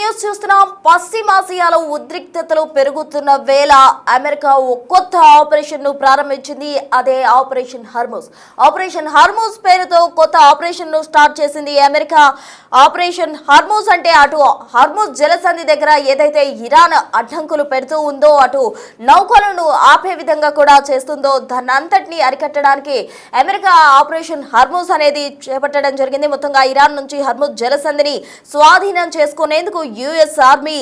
News చూస్తున్నాం. పశ్చిమాసియాలో ఉద్రిక్తతలు పెరుగుతున్న వేళ అమెరికా ఓ కొత్త ఆపరేషన్ ను ప్రారంభించింది. అదే ఆపరేషన్ హర్మూజ్. ఆపరేషన్ హర్మూజ్ పేరుతో కొత్త ఆపరేషన్ ను స్టార్ట్ చేసింది అమెరికా. ఆపరేషన్ హర్మూజ్ అంటే అటు హర్మూజ్ జలసంధి దగ్గర ఏదైతే ఇరాన్ అడ్డంకులు పెడుతూ ఉందో, అటు నౌకలను ఆపే విధంగా కూడా చేస్తుందో, దాన్ని అంతటినీ అరికట్టడానికి అమెరికా ఆపరేషన్ హర్మూజ్ అనేది చేపట్టడం జరిగింది. మొత్తంగా ఇరాన్ నుంచి హర్మూజ్ జలసంధిని స్వాధీనం చేసుకునేందుకు యుఎస్ ఆర్మీ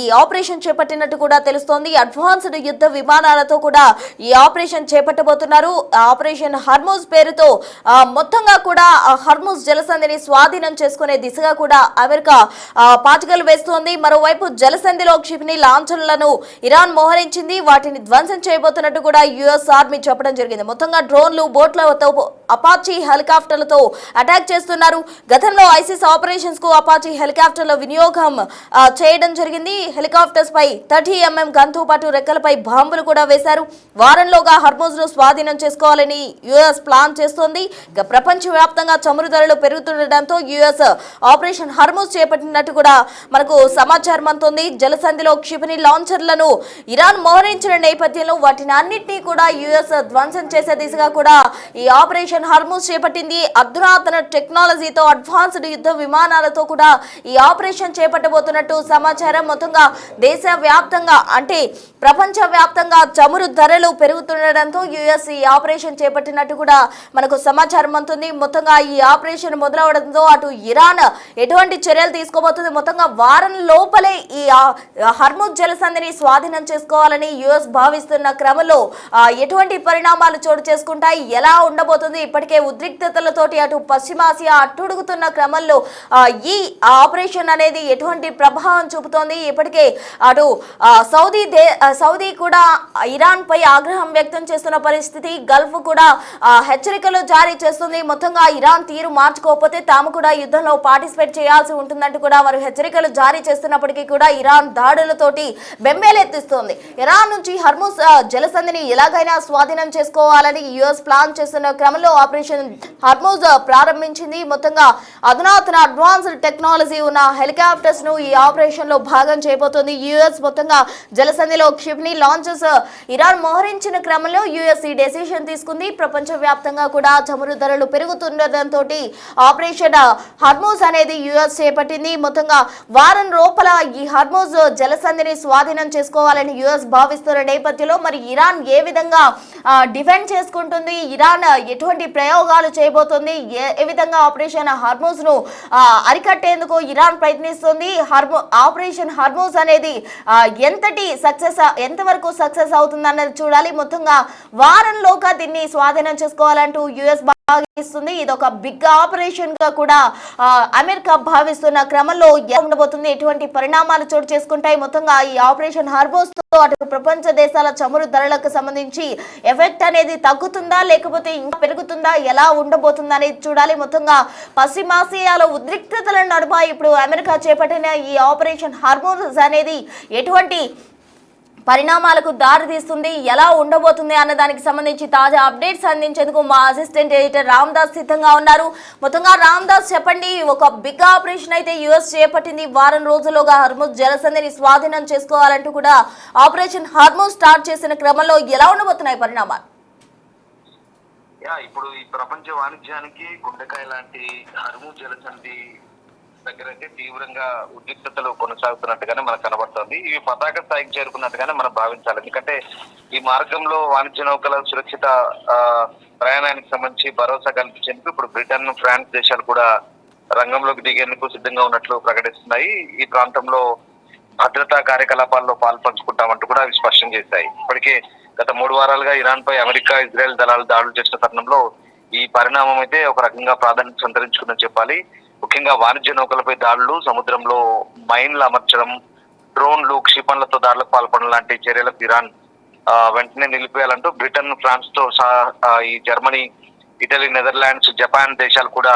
ఈ ఆపరేషన్ చేపట్టినట్టు కూడా తెలుస్తోంది. అడ్వాన్స్డ్ యుద్ధ విమానాలతో కూడా ఈ ఆపరేషన్ చేపట్టబోతున్నారు. ఆపరేషన్ హర్మూజ్ పేరుతో మొత్తంగా కూడా హర్మూజ్ జలసంధిని స్వాధీనం చేసుకునే దిశగా కూడా అమెరికా పాచికలు వేస్తోంది. మరోవైపు జలసంధిలో క్షిపణి లాంఛనలను ఇరాన్ మోహరించింది. వాటిని ధ్వంసం చేయబోతున్నట్టు కూడా యుఎస్ ఆర్మీ చెప్పడం జరిగింది. మొత్తంగా డ్రోన్లు, బోట్లతో, అపాచీ హెలికాప్టర్లతో అటాక్ చేస్తున్నారు. గతంలో ఐసిస్ ఆపరేషన్స్ కు అపాచీ హెలికాప్టర్ల వినియోగం చేయడం జరిగింది. హెలికాప్టర్స్ పై 30 mm గన్తో పాటు రెక్కలపై బాంబులు కూడా వేశారు. వారంలోగా హర్మూజ్ ను స్వాధీనం చేసుకోవాలని యుఎస్ ప్లాన్ చేస్తోంది. ప్రపంచవ్యాప్తంగా చమురు ధరలు పెరుగుతుండటంతో యుఎస్ ఆపరేషన్ హర్మూజ్ చేపట్టినట్టు కూడా మనకు సమాచారం అందుతోంది. జలసంధిలో క్షిపణి లాంచర్లను ఇరాన్ మోహరించిన నేపథ్యంలో వాటిని అన్నింటినీ కూడా యుఎస్ ధ్వంసం చేసే దిశగా కూడా ఈ ఆపరేషన్ హర్మూజ్ చేపట్టింది. అధునాతన టెక్నాలజీతో, అడ్వాన్స్డ్ యుద్ధ విమానాలతో కూడా ఈ ఆపరేషన్ చేపట్టబోతున్నట్టు సమాచారం. మొత్తంగా దేశవ్యాప్తంగా అంటే ప్రపంచ వ్యాప్తంగా చమురు ధరలు పెరుగుతుండటంతో యుఎస్ ఈ ఆపరేషన్ చేపట్టినట్టు కూడా మనకు సమాచారం అందుతుంది. మొత్తంగా ఈ ఆపరేషన్ మొదలవడంతో అటు ఇరాన్ ఎటువంటి చర్యలు తీసుకోబోతుంది, మొత్తంగా వారం లోపలే ఈ హర్మూజ్ జలసంధిని స్వాధీనం చేసుకోవాలని యుఎస్ భావిస్తున్న క్రమంలో ఎటువంటి పరిణామాలు చోటు చేసుకుంటాయి, ఎలా ఉండబోతుంది, ఇప్పటికే ఉద్రిక్తతలతోటి అటు పశ్చిమాసియా అట్టుడుగుతున్న క్రమంలో ఈ ఆపరేషన్ అనేది ఎటువంటి ప్రభావం చూపుతోంది. ఇప్పటికే అటు సౌదీ కూడా ఇరాన్ పై ఆగ్రహం వ్యక్తం చేస్తున్న పరిస్థితి, గల్ఫ్ కూడా హెచ్చరికలు జారీ చేస్తుంది. మొత్తంగా ఇరాన్ తీరు మార్చుకోకపోతే తాము కూడా యుద్ధంలో పార్టిసిపేట్ చేయాల్సి ఉంటుందంటూ కూడా వారు హెచ్చరికలు జారీ చేస్తున్నప్పటికీ కూడా ఇరాన్ దాడులతోటి బెంబేలెత్తిస్తోంది. ఇరాన్ నుంచి హర్మూజ్ జలసంధిని ఎలాగైనా స్వాధీనం చేసుకోవాలని యుఎస్ ప్లాన్ చేస్తున్న క్రమంలో ఆపరేషన్ హర్మూజ్ ప్రారంభించింది. మొత్తంగా అధునాతన అడ్వాన్స్డ్ టెక్నాలజీ ఉన్న హెలికాప్టర్స్ ను ఈ ఆపరేషన్ లో భాగం చేయబోతోంది యుఎస్. మొత్తంగా జలసంధిలో క్షిపణి లాంచెస్ ఇరాన్ మోహరించిన క్రమంలో యుఎస్ ఈ డెసిషన్ తీసుకుంది. ప్రపంచ వ్యాప్తంగా కూడా చమురు ధరలు పెరుగుతుండటంతో ఆపరేషన్ హర్మూజ్ అనేది యుఎస్ చేపట్టింది. మొత్తంగా వారం లోపల ఈ హర్మూజ్ జలసంధిని స్వాధీనం చేసుకోవాలని యుఎస్ భావిస్తున్న నేపథ్యంలో మరి ఇరాన్ ఏ విధంగా డిఫెండ్ చేసుకుంటుంది, ఇరాన్ ఎటువంటి ప్రయోగాలు చేయబోతుంది, ఏ విధంగా ఆపరేషన్ హర్మూజ్ ను అరికట్టేందుకు ఇరాన్ ప్రయత్నిస్తుంది, ఆపరేషన్ హర్మూజ్ అనేది ఎంతవరకు సక్సెస్ అవుతుంది అన్నది చూడాలి. మొత్తంగా వారంలోగా దీన్ని స్వాధీనం చేసుకోవాలంటూ యుఎస్ భావిస్తుంది. ఇది ఒక బిగ్ ఆపరేషన్ గా కూడా అమెరికా భావిస్తున్న క్రమంలో ఉండబోతుంది, ఎటువంటి పరిణామాలు చోటు చేసుకుంటాయి, మొత్తంగా ఈ ఆపరేషన్ హర్మూజ్ తో అటు ప్రపంచ దేశాల చమురు ధరలకు సంబంధించి ఎఫెక్ట్ అనేది తగ్గుతుందా లేకపోతే ఇంకా పెరుగుతుందా, ఎలా ఉండబోతుందా అనేది చూడాలి. మొత్తంగా పశ్చిమాసియాలో ఉద్రిక్తతల నడుమ ఇప్పుడు అమెరికా చేపట్టిన ఈ ఆపరేషన్ హర్మూజ్ అనేది ఎటువంటి పరిణామాలకు దారితీస్తుంది, ఎలా ఉండబోతుంది అన్న దానికి సంబంధించి తాజా అప్డేట్స్ అందించేందుకు మా అసిస్టెంట్ ఎడిటర్ రామ్దాస్ సిద్ధంగా ఉన్నారు. మొత్తంగా రామ్దాస్ చెప్పండి, ఒక బిగ్ ఆపరేషన్ అయితే యుఎస్ చేపట్టింది. వారం రోజుల్లోగా హర్మూజ్ జలసంధిని స్వాధీనం చేసుకోవాలంటూ కూడా ఆపరేషన్ హర్మూజ్ స్టార్ట్ చేసిన క్రమంలో ఎలా ఉండబోతున్నాయి పరిణామాలు? ఇప్పుడు ఈ ప్రపంచ వాణిజ్యానికి గుండెకాయ లాంటి హర్మూజ్ జలసంధి దగ్గర అయితే తీవ్రంగా ఉద్రిక్తతలు కొనసాగుతున్నట్టుగానే మనకు కనబడుతోంది. ఇవి పతాక స్థాయికి చేరుకున్నట్టుగానే మనం భావించాలి. ఎందుకంటే ఈ మార్గంలో వాణిజ్య నౌకల సురక్షిత ప్రయాణానికి సంబంధించి భరోసా కల్పించేందుకు ఇప్పుడు బ్రిటన్, ఫ్రాన్స్ దేశాలు కూడా రంగంలోకి దిగేందుకు సిద్ధంగా ఉన్నట్లు ప్రకటిస్తున్నాయి. ఈ ప్రాంతంలో భద్రతా కార్యకలాపాల్లో పాల్పంచుకుంటామంటూ కూడా అవి స్పష్టం చేశాయి. ఇప్పటికే గత 3 వారాలుగా ఇరాన్ పై అమెరికా, ఇజ్రాయెల్ దళాలు దాడులు చేసిన తరుణంలో ఈ పరిణామం అయితే ఒక రకంగా ప్రాధాన్యత సంతరించుకుందని చెప్పాలి. ముఖ్యంగా వాణిజ్య నౌకలపై దాడులు, సముద్రంలో మైన్లు అమర్చడం, డ్రోన్లు, క్షిపణులతో దాడులకు పాల్పడడం లాంటి చర్యలకు ఇరాన్ వెంటనే నిలిపేయాలంటూ బ్రిటన్, ఫ్రాన్స్ తో సహా ఈ జర్మనీ, ఇటలీ, నెదర్లాండ్స్, జపాన్ దేశాలు కూడా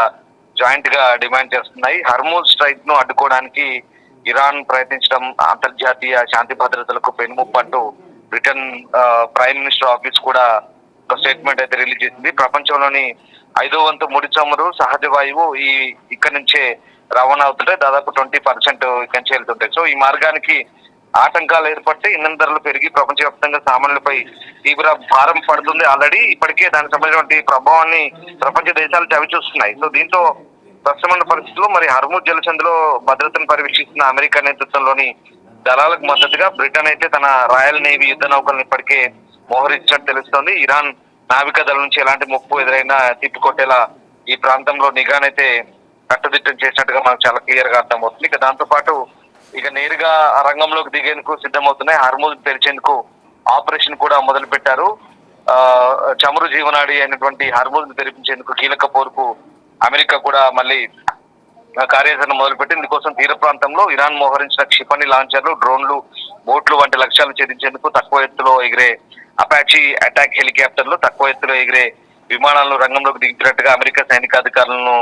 జాయింట్ గా డిమాండ్ చేస్తున్నాయి. హర్మూజ్ స్ట్రైక్ ను అడ్డుకోవడానికి ఇరాన్ ప్రయత్నించడం అంతర్జాతీయ శాంతి భద్రతలకు పెనుముప్పు అంటూ బ్రిటన్ ప్రైమ్ మినిస్టర్ ఆఫీస్ కూడా ఒక స్టేట్మెంట్ అయితే రిలీజ్ చేసింది. ప్రపంచంలోని 5వ వంతు ముడి చమురు సహజ వాయువు ఇక్కడ నుంచే రవాణా అవుతుంటే దాదాపు 20% ఇక్కడి నుంచి వెళ్తుంటాయి. సో ఈ మార్గానికి ఆటంకాలు ఏర్పడితే ఇంధన ధరలు పెరిగి ప్రపంచవ్యాప్తంగా సామాన్యులపై తీవ్ర భారం పడుతుంది. ఆల్రెడీ ఇప్పటికే దానికి సంబంధించినటువంటి ప్రభావాన్ని ప్రపంచ దేశాలు చవి చూస్తున్నాయి. సో దీంతో ప్రస్తుతమైన పరిస్థితుల్లో మరి హర్ముజ్ జలసంధిలో భద్రతను పర్యవేక్షిస్తున్న అమెరికా నేతృత్వంలోని దళాలకు మద్దతుగా బ్రిటన్ అయితే తన రాయల్ నేవీ యుద్ధ నౌకలను ఇప్పటికే మోహరించినట్టు తెలుస్తోంది. ఇరాన్ నావికా దళం నుంచి ఎలాంటి ముప్పు ఎదురైనా తిప్పికొట్టేలా ఈ ప్రాంతంలో నిఘానైతే కట్టుదిట్టం చేసినట్టుగా మనకు చాలా క్లియర్ గా అర్థమవుతుంది. ఇక దాంతో పాటు ఇక నేరుగా రంగంలోకి దిగేందుకు సిద్ధమవుతున్నాయి. హర్ముజ్ తెరిచేందుకు ఆపరేషన్ కూడా మొదలు పెట్టారు. చమురు జీవనాడి అయినటువంటి హర్ముజ్ తెరిపించేందుకు కీలక పోరుకు అమెరికా కూడా మళ్ళీ కార్యాచరణ మొదలుపెట్టి ఇందుకోసం తీర ప్రాంతంలో ఇరాన్ మోహరించిన క్షిపణి లాంచర్లు, డ్రోన్లు, బోట్లు వంటి లక్ష్యాలు ఛేదించేందుకు తక్కువ ఎత్తులో ఎగిరే అపాచీ అటాక్ హెలికాప్టర్లు, తక్కువ ఎత్తులో ఎగిరే విమానాలను రంగంలోకి దింపినట్టుగా అమెరికా సైనికాధికారులను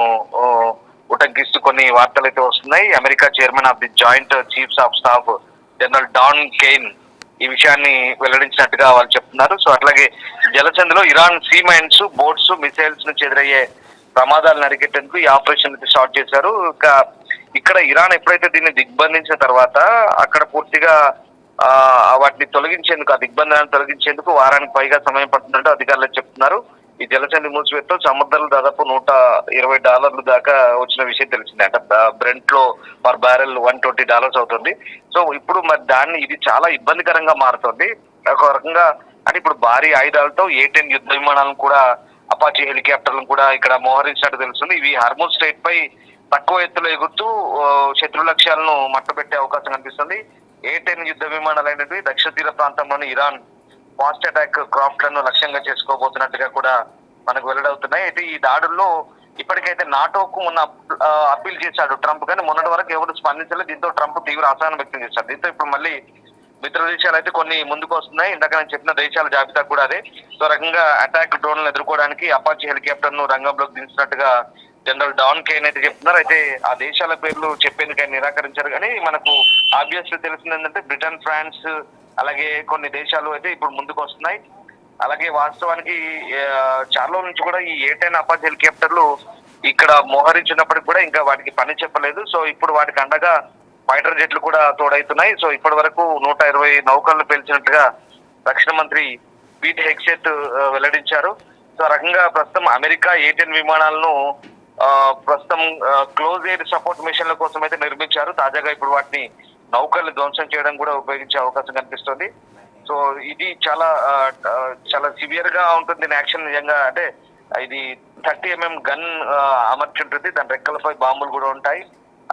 ఉటంకిస్తూ కొన్ని వార్తలు అయితే వస్తున్నాయి. America chairman of the joint chiefs of staff general Dan Caine ఈ విషయాన్ని వెల్లడించినట్టుగా వాళ్ళు చెప్తున్నారు. సో అట్లాగే జలసంధిలో Iran sea mines, boats, missiles నుంచి ఎదురయ్యే ప్రమాదాలను అరికెట్టేందుకు ఈ ఆపరేషన్ స్టార్ట్ చేశారు. ఇక్కడ ఇరాన్ ఎప్పుడైతే దీన్ని దిగ్బంధించిన తర్వాత అక్కడ పూర్తిగా వాటిని తొలగించేందుకు, ఆ దిగ్బంధనాన్ని తొలగించేందుకు వారానికి పైగా సమయం పడుతుందంటే అధికారులు చెప్తున్నారు. ఈ జలసంధి మూసివేతతో చమురు దాదాపు $120 దాకా వచ్చిన విషయం తెలిసిందే. అంటే బ్రెంట్ లో పర్ బ్యారెల్ $120 అవుతుంది. సో ఇప్పుడు మరి ఇది చాలా ఇబ్బందికరంగా మారుతుంది. ఒక రకంగా అంటే ఇప్పుడు భారీ ఆయుధాలతో A-10 యుద్ధ విమానాలను కూడా, అపాచీ హెలికాప్టర్లను కూడా ఇక్కడ మోహరించినట్టు తెలుస్తుంది. ఇవి హర్ముజ్ స్ట్రెయిట్ పై తక్కువ ఎత్తులో ఎగురుతూ శత్రు లక్ష్యాలను మట్టబెట్టే అవకాశం కనిపిస్తుంది. A-10 యుద్ధ విమానాలు అనేవి దక్షిణ తీర ప్రాంతంలోని ఇరాన్ ఫాస్ట్ అటాక్ క్రాఫ్ట్ లను లక్ష్యంగా చేసుకోబోతున్నట్టుగా కూడా మనకు వెల్లడవుతున్నాయి. అయితే ఈ దాడుల్లో ఇప్పటికైతే నాటోకు మొన్న అప్పీల్ చేశాడు ట్రంప్, కానీ మొన్నటి వరకు ఎవరు స్పందించలేదు. దీంతో ట్రంప్ తీవ్ర అసహనం వ్యక్తం చేశారు. దీంతో ఇప్పుడు మళ్ళీ మిత్ర దేశాలు అయితే కొన్ని ముందుకు వస్తున్నాయి. ఇందాక నేను చెప్పిన దేశాల జాబితా కూడా అదే. సో రకంగా అటాక్ డ్రోన్లను ఎదుర్కోవడానికి అపాచీ హెలికాప్టర్ ను రంగంలోకి దించినట్టుగా జనరల్ డాన్ కెయిన్ అయితే చెప్తున్నారు. అయితే ఆ దేశాల పేర్లు చెప్పేందుకు ఆయన నిరాకరించారు. కానీ మనకు ఆబ్వియస్లీ తెలిసింది ఏంటంటే బ్రిటన్, ఫ్రాన్స్, అలాగే కొన్ని దేశాలు అయితే ఇప్పుడు ముందుకు వస్తున్నాయి. అలాగే వాస్తవానికి చాలా నుంచి కూడా ఈ A-10 అపాచీ హెలికాప్టర్లు ఇక్కడ మోహరించినప్పటికి కూడా ఇంకా వాటికి పని చెప్పలేదు. సో ఇప్పుడు వాటికి అండగా ఫైటర్ జెట్లు కూడా తోడైతున్నాయి. సో ఇప్పటి వరకు 120 నౌకలను పేల్చినట్టుగా రక్షణ మంత్రి పీట్ హెగ్సెట్ వెల్లడించారు. సో రకంగా ప్రస్తుతం అమెరికా A-10 విమానాలను ప్రస్తుతం క్లోజ్ ఎయిర్ సపోర్ట్ మిషన్ల కోసం అయితే నిర్మించారు. తాజాగా ఇప్పుడు వాటిని నౌకల్ని ధ్వంసం చేయడం కూడా ఉపయోగించే అవకాశం కనిపిస్తుంది. సో ఇది చాలా చాలా సివియర్ గా ఉంటుంది యాక్షన్. నిజంగా అంటే ఇది 30 mm గన్ అమర్చి ఉంటుంది. దాని రెక్కలపై బాంబులు కూడా ఉంటాయి.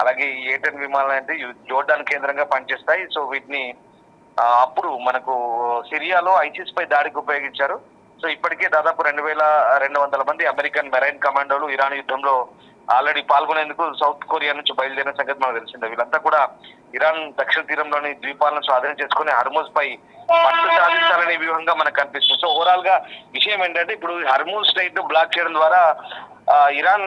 అలాగే ఈ A-10 విమానాలు అయితే జోర్డాన్ కేంద్రంగా పనిచేస్తాయి. సో వీటిని అప్పుడు మనకు సిరియాలో ఐసిస్ పై దాడికి ఉపయోగించారు. సో ఇప్పటికే దాదాపు 2200 మంది అమెరికన్ మెరైన్ కమాండోలు ఇరాన్ యుద్ధంలో ఆల్రెడీ పాల్గొనేందుకు సౌత్ కొరియా నుంచి బయలుదేరిన సంగతి మనకు తెలిసిందే. వీళ్ళంతా కూడా ఇరాన్ దక్షిణ తీరంలోని ద్వీపాలను స్వాధీనం చేసుకుని హర్ముజ్ పై పట్టు సాధించాలనే వ్యూహంగా మనకు కనిపిస్తుంది. సో ఓవరాల్ గా విషయం ఏంటంటే ఇప్పుడు హర్ముజ్ స్ట్రెయిట్ బ్లాక్ చేయడం ద్వారా ఇరాన్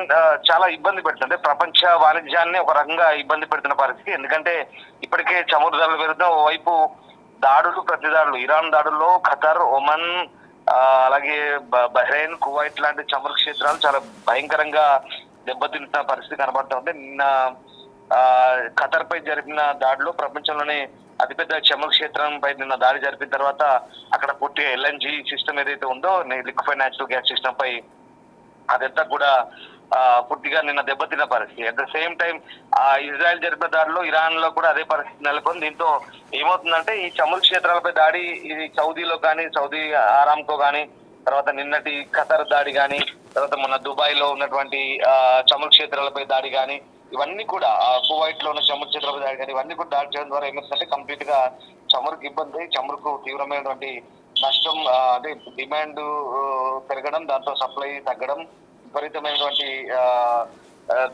చాలా ఇబ్బంది పెడుతుంది. ప్రపంచ వాణిజ్యాన్ని ఒక రకంగా ఇబ్బంది పెడుతున్న పరిస్థితి. ఎందుకంటే ఇప్పటికే చమురు ధరలు పెరుగుతున్న ఓవైపు దాడులు, ప్రతిదాడులు, ఇరాన్ దాడుల్లో ఖతర్, ఒమన్, అలాగే బహ్రెయిన్, కువైట్ లాంటి చమురు క్షేత్రాలు చాలా భయంకరంగా దెబ్బతింటున్న పరిస్థితి కనబడుతుంది. నిన్న ఖతర్ పై జరిపిన దాడిలో ప్రపంచంలోనే అతిపెద్ద చమురు క్షేత్రం పై నిన్న దాడి జరిపిన తర్వాత అక్కడ పూర్తిగా LNG సిస్టమ్ ఏదైతే ఉందో, లిక్విఫైడ్ న్యాచురల్ గ్యాస్ సిస్టమ్ పై అదంతా కూడా పూర్తిగా నిన్న దెబ్బతిన్న పరిస్థితి. At the same time Israel జరిపిన దాడిలో ఇరాన్ లో కూడా అదే పరిస్థితి నెలకొంది. దీంతో ఏమవుతుందంటే ఈ చమురు క్షేత్రాలపై దాడి, ఇది సౌదీలో కానీ, సౌదీ ఆరామ్కో కానీ, తర్వాత నిన్నటి ఖతర్ దాడి కానీ, తర్వాత మన దుబాయ్ లో ఉన్నటువంటి చమురు క్షేత్రాలపై దాడి కానీ, ఇవన్నీ కూడా కువైట్ లో ఉన్న చమురు క్షేత్రాలపై దాడి కానీ, ఇవన్నీ కూడా దాడి చేయడం ద్వారా ఏమవుతుందంటే కంప్లీట్ గా చమురుకు ఇబ్బంది, చమురుకు తీవ్రమైనటువంటి నష్టం, అంటే డిమాండ్ పెరగడం, దాంతో సప్లై తగ్గడం, విపరీతమైనటువంటి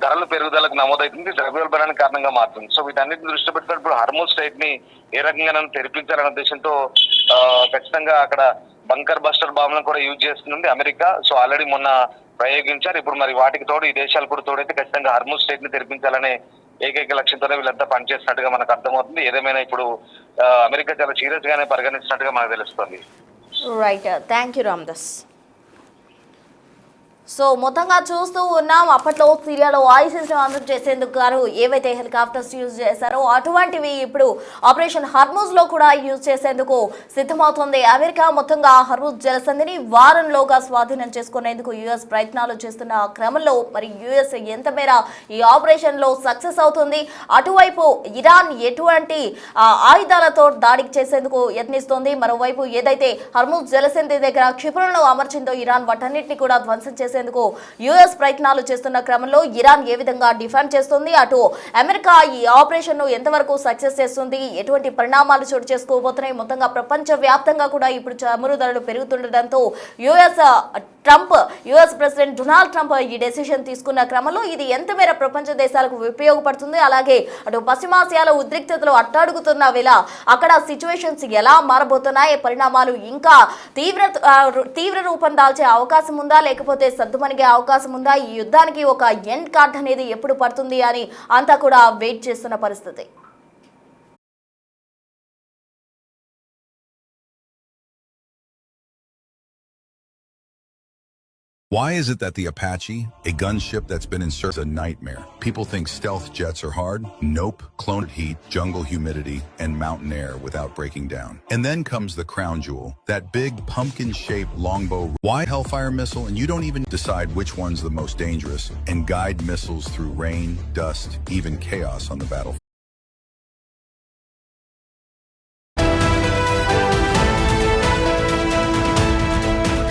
ధరలు పెరుగుదలకు నమోదవుతుంది. ద్రవ్యోల్బణానికి కారణంగా మారుతుంది. సో వీటన్నిటిని దృష్టి పెట్టుకుని ఇప్పుడు హర్ముజ్ స్ట్రెయిట్ ని ఏ రకంగా తెరిపించాలనే ఉద్దేశంతో ఖచ్చితంగా అక్కడ బంకర్ బస్టర్ బాంబులను కూడా యూజ్ చేస్తుంది అమెరికా. సో ఆల్రెడీ మొన్న ప్రయోగించారు. ఇప్పుడు మరి వాటికి తోడు ఈ దేశాలు కూడా తోడైతే ఖచ్చితంగా హర్ముజ్ స్ట్రెయిట్ ని తెరిపించాలనే ఏకైక లక్ష్యంతోనే వీళ్ళంతా పనిచేస్తున్నట్టుగా మనకు అర్థమవుతుంది. ఏదేమైనా ఇప్పుడు అమెరికా చాలా సీరియస్ గానే పరిగణించినట్టుగా మనకు తెలుస్తుంది. Right, thank you Ramadas. So మొత్తంగా చూస్తూ ఉన్నాం, అప్పట్లో సిరియాలో ఐసిస్ అంతం చేసేందుకు గాను ఏవైతే హెలికాప్టర్స్ యూజ్ చేశారో అటువంటివి ఇప్పుడు ఆపరేషన్ హర్మూజ్ లో కూడా యూజ్ చేసేందుకు సిద్ధమవుతుంది అమెరికా. మొత్తంగా హర్మూజ్ జలసంధిని వారంలోగా స్వాధీనం చేసుకునేందుకు యుఎస్ ప్రయత్నాలు చేస్తున్న క్రమంలో మరి యుఎస్ ఎంత మేర ఈ ఆపరేషన్ లో సక్సెస్ అవుతుంది, అటువైపు ఇరాన్ ఎటువంటి ఆయుధాలతో దాడికి చేసేందుకు యత్నిస్తోంది, మరోవైపు ఏదైతే హర్మూజ్ జలసంధి దగ్గర క్షిపణులను అమర్చిందో ఇరాన్ వాటన్నిటిని కూడా ధ్వంసం చేసేందుకు యుఎస్ ప్రయత్నాలు చేస్తున్న క్రమంలో ఇరాన్ ఏ విధంగా డిఫెండ్ చేస్తుంది, అటు అమెరికా ఈ ఆపరేషన్ ను ఎంతవరకు సక్సెస్ చేస్తుంది, ఎటువంటి పరిణామాలు చోటు చేసుకోబోతున్నాయి, మొత్తంగా ప్రపంచ వ్యాప్తంగా కూడా ఇప్పుడు చమురు ధరలు పెరుగుతుండటంతో యుఎస్ ప్రెసిడెంట్ డొనాల్డ్ ట్రంప్ ఈ డెసిషన్ తీసుకున్న క్రమంలో ఇది ఎంత మేర ప్రపంచ దేశాలకు ఉపయోగపడుతుంది, అలాగే అటు పశ్చిమాసియాలో ఉద్రిక్తతలు అట్టాడుగుతున్న వేళ అక్కడ సిచ్యువేషన్స్ ఎలా మారబోతున్నాయి, పరిణామాలు ఇంకా తీవ్ర రూపం దాల్చే అవకాశం ఉందా, లేకపోతే సద్దుమణిగే అవకాశం ఉందా, ఈ యుద్ధానికి ఒక ఎండ్ కార్డ్ అనేది ఎప్పుడు పడుతుంది అని అంతా కూడా వెయిట్ చేస్తున్న పరిస్థితి. Why is it that the Apache, a gunship that's been in service, is a nightmare? People think stealth jets are hard. Nope. Cloned heat, jungle humidity, and mountain air without breaking down. And then comes the crown jewel, that big pumpkin-shaped longbow. Why Hellfire missile? And you don't even decide which one's the most dangerous and guide missiles through rain, dust, even chaos on the battlefield.